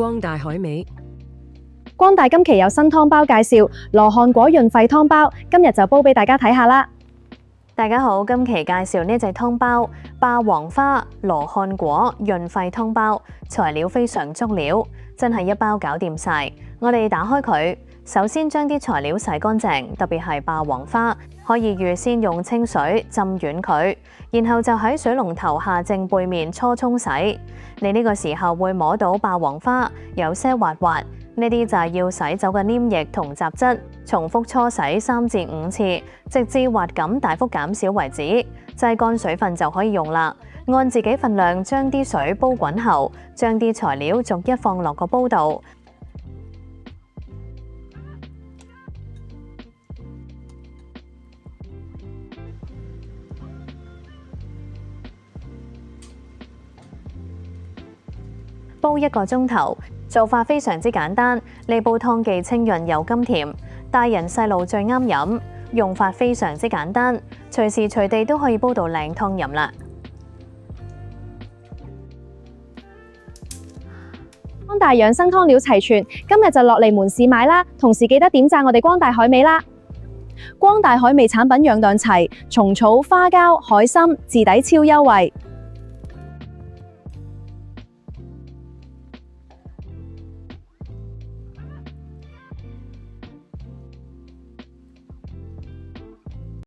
光大海味。光大今期有新湯包介紹，羅漢果潤肺湯包，今日就煲俾大家睇下啦。大家好，今期介紹呢隻湯包霸王花羅漢果潤肺湯包，材料非常足料，真係一包搞掂晒。我哋打開佢，首先將啲材料洗乾淨，特別係霸王花，可以預先用清水浸軟佢，然後就喺水龍頭下正背面搓沖洗。你呢個時候會摸到霸王花有些滑滑，呢啲就係要洗走嘅黏液同雜質，重複搓洗3至5次，直至滑感大幅減少為止，擠乾水分就可以用啦。按自己份量將啲水煲滾後，將啲材料逐一放落個煲度。煲1個鐘頭，做法非常之簡單。呢煲湯既清潤又甘甜，大人細路最啱飲。用法非常之簡單，隨時隨地都可以煲到靚湯飲啦。光大養生湯料齊全，今日就落嚟門市買啦。同時記得點讚我哋光大海味啦。光大海味產品樣樣齊，蟲草、花膠、海參，自抵超優惠。